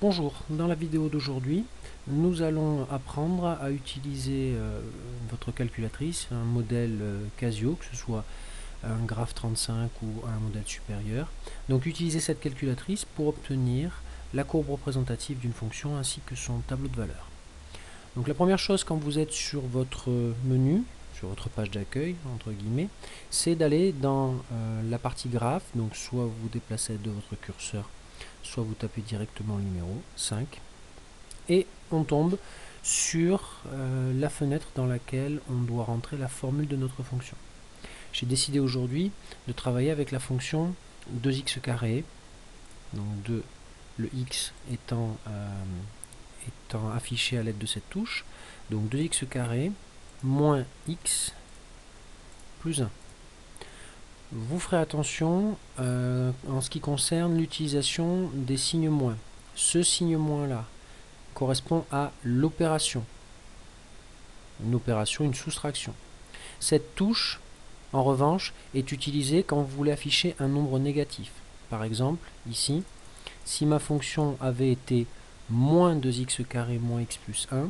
Bonjour, dans la vidéo d'aujourd'hui, nous allons apprendre à utiliser votre calculatrice, un modèle Casio, que ce soit un Graph 35 ou un modèle supérieur. Donc utiliser cette calculatrice pour obtenir la courbe représentative d'une fonction ainsi que son tableau de valeurs. Donc la première chose quand vous êtes sur votre menu, sur votre page d'accueil, entre guillemets, c'est d'aller dans la partie graphe, donc soit vous vous déplacez de votre curseur, soit vous tapez directement le numéro 5, et on tombe sur la fenêtre dans laquelle on doit rentrer la formule de notre fonction. J'ai décidé aujourd'hui de travailler avec la fonction 2x carré, donc le x étant affiché à l'aide de cette touche, donc 2x carré moins x plus 1. Vous ferez attention en ce qui concerne l'utilisation des signes moins. Ce signe moins là correspond à l'opération. Une opération, une soustraction. Cette touche, en revanche, est utilisée quand vous voulez afficher un nombre négatif. Par exemple, ici, si ma fonction avait été moins 2x carré moins x plus 1,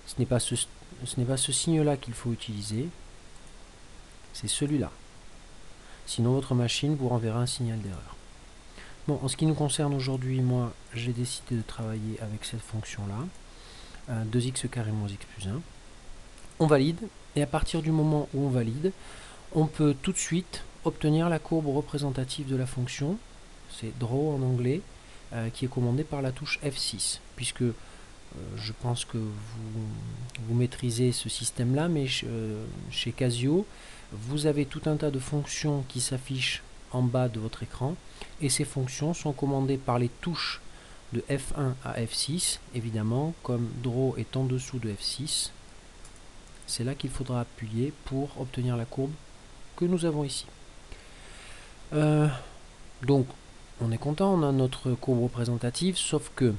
ce n'est pas ce signe-là qu'il faut utiliser, c'est celui-là. Sinon, votre machine vous renverra un signal d'erreur. Bon, en ce qui nous concerne aujourd'hui, moi, j'ai décidé de travailler avec cette fonction-là, 2x carré moins x plus 1. On valide, et à partir du moment où on valide, on peut tout de suite obtenir la courbe représentative de la fonction, c'est draw en anglais, qui est commandée par la touche F6, puisque je pense que vous maîtrisez ce système-là, mais chez Casio, vous avez tout un tas de fonctions qui s'affichent en bas de votre écran, et ces fonctions sont commandées par les touches de F1 à F6, évidemment, comme draw est en dessous de F6, c'est là qu'il faudra appuyer pour obtenir la courbe que nous avons ici. Donc, on est content, on a notre courbe représentative, sauf que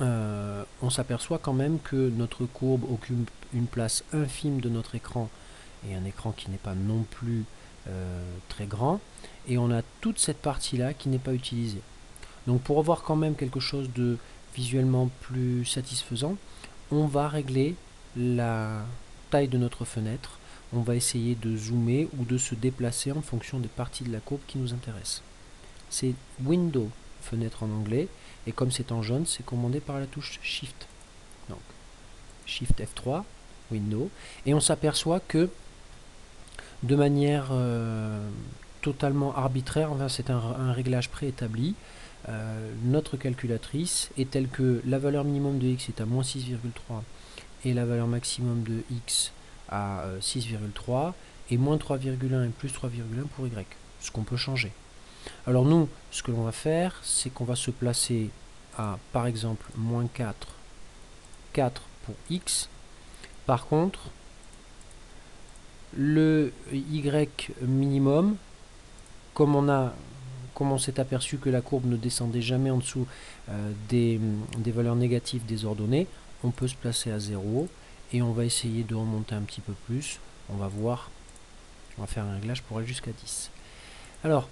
on s'aperçoit quand même que notre courbe occupe une place infime de notre écran, et un écran qui n'est pas non plus très grand, et on a toute cette partie-là qui n'est pas utilisée. Donc pour avoir quand même quelque chose de visuellement plus satisfaisant, on va régler la taille de notre fenêtre, on va essayer de zoomer ou de se déplacer en fonction des parties de la courbe qui nous intéressent. C'est Window, fenêtre en anglais, et comme c'est en jaune, c'est commandé par la touche Shift. Donc Shift F3, Window, et on s'aperçoit que de manière totalement arbitraire, enfin, c'est un réglage préétabli, notre calculatrice est telle que la valeur minimum de x est à moins 6,3 et la valeur maximum de x à 6,3 et moins 3,1 et plus 3,1 pour y, ce qu'on peut changer. Alors nous, ce que l'on va faire, c'est qu'on va se placer à, par exemple, moins 4, 4 pour x. Par contre, le y minimum, comme on s'est aperçu que la courbe ne descendait jamais en dessous des valeurs négatives désordonnées, on peut se placer à 0 et on va essayer de remonter un petit peu plus. On va voir, on va faire un réglage pour aller jusqu'à 10. Alors,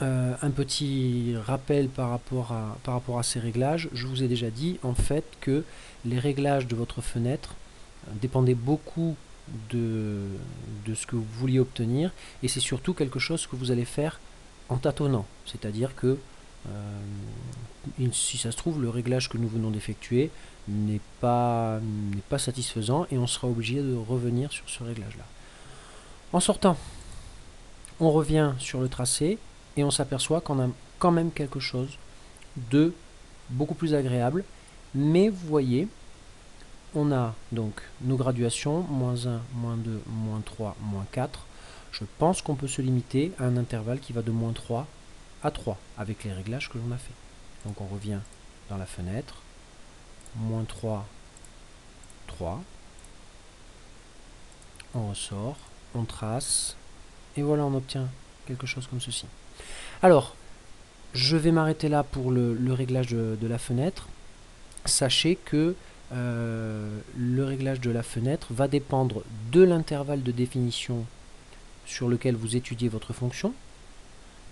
un petit rappel par rapport à ces réglages. Je vous ai déjà dit en fait que les réglages de votre fenêtre dépendaient beaucoup de ce que vous vouliez obtenir, et c'est surtout quelque chose que vous allez faire en tâtonnant, c'est-à-dire que si ça se trouve, le réglage que nous venons d'effectuer n'est pas satisfaisant et on sera obligé de revenir sur ce réglage là. En sortant, on revient sur le tracé et on s'aperçoit qu'on a quand même quelque chose de beaucoup plus agréable, mais vous voyez, on a donc nos graduations, moins 1, moins 2, moins 3, moins 4. Je pense qu'on peut se limiter à un intervalle qui va de moins 3 à 3, avec les réglages que l'on a fait. Donc on revient dans la fenêtre, moins 3, 3. On ressort, on trace, et voilà, on obtient quelque chose comme ceci. Alors, je vais m'arrêter là pour le réglage de la fenêtre. Sachez que le réglage de la fenêtre va dépendre de l'intervalle de définition sur lequel vous étudiez votre fonction,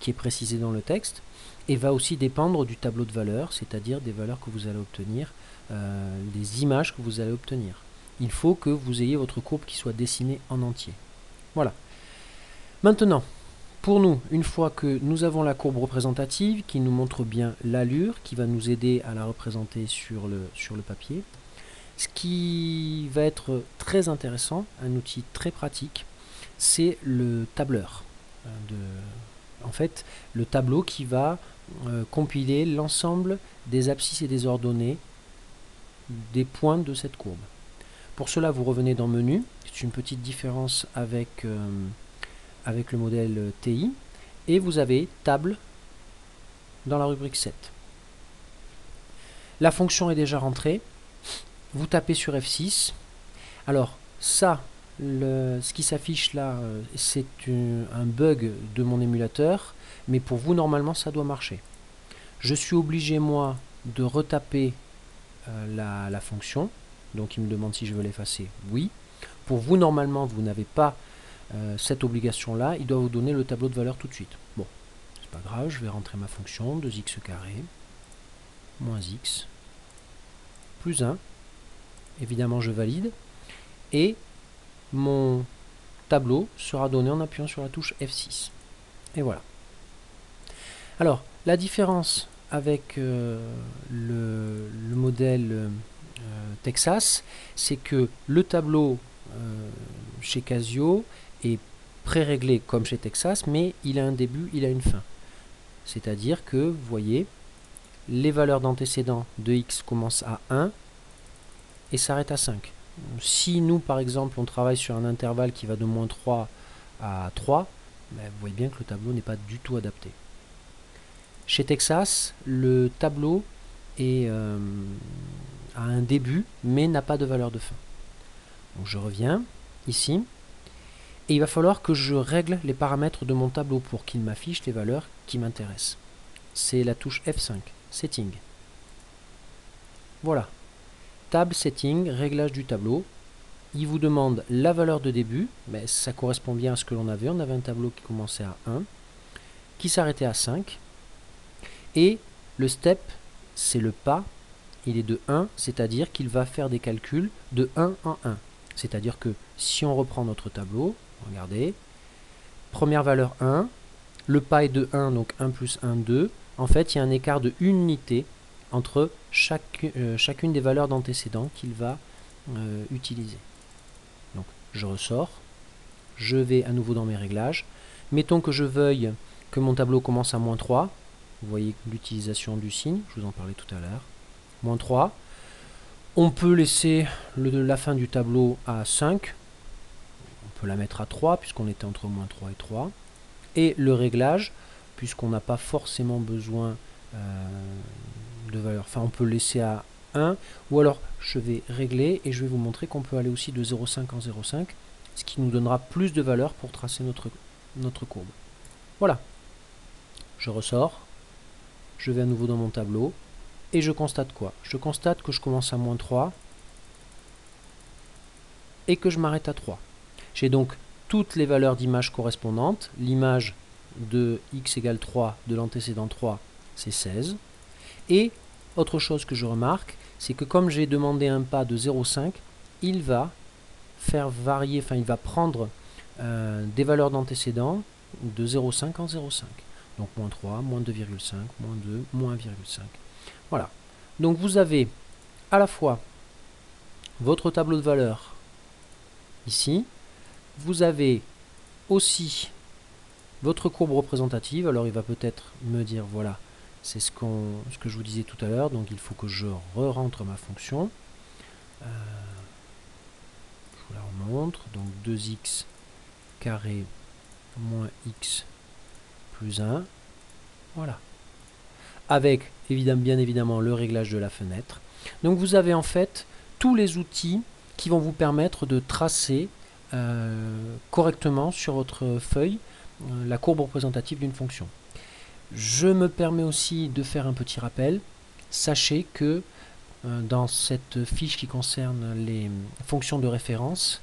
qui est précisé dans le texte, et va aussi dépendre du tableau de valeurs, c'est-à-dire des valeurs que vous allez obtenir, des images que vous allez obtenir. Il faut que vous ayez votre courbe qui soit dessinée en entier. Voilà. Maintenant, pour nous, une fois que nous avons la courbe représentative qui nous montre bien l'allure, qui va nous aider à la représenter sur le papier, ce qui va être très intéressant, un outil très pratique, c'est le tableur. En fait, le tableau qui va compiler l'ensemble des abscisses et des ordonnées des points de cette courbe. Pour cela, vous revenez dans Menu. C'est une petite différence avec, avec le modèle TI. Et vous avez Table dans la rubrique 7. La fonction est déjà rentrée. Vous tapez sur F6. Alors, ça, ce qui s'affiche là, c'est un bug de mon émulateur. Mais pour vous, normalement, ça doit marcher. Je suis obligé, moi, de retaper la fonction. Donc, il me demande si je veux l'effacer. Oui. Pour vous, normalement, vous n'avez pas cette obligation-là. Il doit vous donner le tableau de valeur tout de suite. Bon, c'est pas grave. Je vais rentrer ma fonction 2x carré moins x plus 1. Évidemment, je valide. Et mon tableau sera donné en appuyant sur la touche F6. Et voilà. Alors, la différence avec le modèle Texas, c'est que le tableau chez Casio est pré-réglé comme chez Texas, mais il a un début, il a une fin. C'est-à-dire que, vous voyez, les valeurs d'antécédents de x commencent à 1 et s'arrêtent à 5. Si nous, par exemple, on travaille sur un intervalle qui va de moins 3 à 3, ben, vous voyez bien que le tableau n'est pas du tout adapté. Chez Texas, le tableau a un début, mais n'a pas de valeur de fin. Donc je reviens ici, et il va falloir que je règle les paramètres de mon tableau pour qu'il m'affiche les valeurs qui m'intéressent. C'est la touche F5, Setting. Voilà. Table Setting, réglage du tableau. Il vous demande la valeur de début, mais ça correspond bien à ce que l'on avait. On avait un tableau qui commençait à 1, qui s'arrêtait à 5. Et le step, c'est le pas, il est de 1, c'est-à-dire qu'il va faire des calculs de 1 en 1. C'est-à-dire que si on reprend notre tableau, regardez, première valeur 1, le pas est de 1, donc 1 plus 1, 2. En fait, il y a un écart de 1 unité entre chacune des valeurs d'antécédents qu'il va utiliser. Donc, je ressors, je vais à nouveau dans mes réglages. Mettons que je veuille que mon tableau commence à moins 3. Vous voyez l'utilisation du signe, je vous en parlais tout à l'heure. Moins 3. On peut laisser la fin du tableau à 5. On peut la mettre à 3 puisqu'on était entre moins 3 et 3. Et le réglage, puisqu'on n'a pas forcément besoin de valeur. Enfin, on peut laisser à 1. Ou alors, je vais régler et je vais vous montrer qu'on peut aller aussi de 0,5 en 0,5. Ce qui nous donnera plus de valeur pour tracer notre courbe. Voilà. Je ressors. Je vais à nouveau dans mon tableau et je constate quoi? Je constate que je commence à moins 3 et que je m'arrête à 3. J'ai donc toutes les valeurs d'image correspondantes. L'image de x égale 3 de l'antécédent 3, c'est 16. Et autre chose que je remarque, c'est que comme j'ai demandé un pas de 0,5, il va faire varier, enfin il va prendre des valeurs d'antécédents de 0,5 en 0,5. Donc moins 3, moins 2,5, moins 2, moins 1,5. Voilà. Donc vous avez à la fois votre tableau de valeurs ici. Vous avez aussi votre courbe représentative. Alors il va peut-être me dire, voilà, c'est ce que je vous disais tout à l'heure. Donc il faut que je re-rentre ma fonction. Je vous la remontre. Donc 2x carré moins x plus 1, voilà. Avec bien évidemment le réglage de la fenêtre. Donc vous avez en fait tous les outils qui vont vous permettre de tracer correctement sur votre feuille la courbe représentative d'une fonction. Je me permets aussi de faire un petit rappel. Sachez que dans cette fiche qui concerne les fonctions de référence,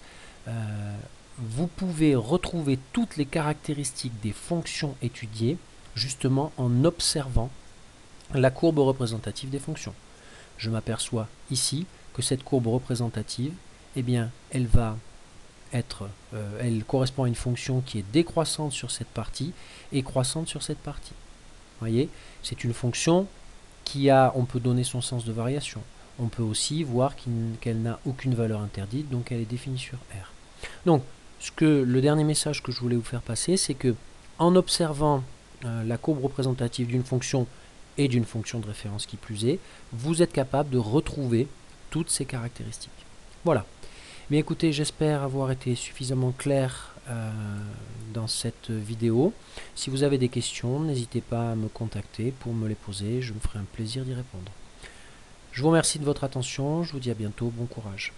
vous pouvez retrouver toutes les caractéristiques des fonctions étudiées justement en observant la courbe représentative des fonctions. Je m'aperçois ici que cette courbe représentative, eh bien, elle correspond à une fonction qui est décroissante sur cette partie et croissante sur cette partie. Vous voyez, c'est une fonction on peut donner son sens de variation. On peut aussi voir qu'elle n'a aucune valeur interdite, donc elle est définie sur R. Donc, le dernier message que je voulais vous faire passer, c'est que en observant la courbe représentative d'une fonction et d'une fonction de référence qui plus est, vous êtes capable de retrouver toutes ces caractéristiques. Voilà. Mais écoutez, j'espère avoir été suffisamment clair dans cette vidéo. Si vous avez des questions, n'hésitez pas à me contacter pour me les poser, je me ferai un plaisir d'y répondre. Je vous remercie de votre attention, je vous dis à bientôt, bon courage.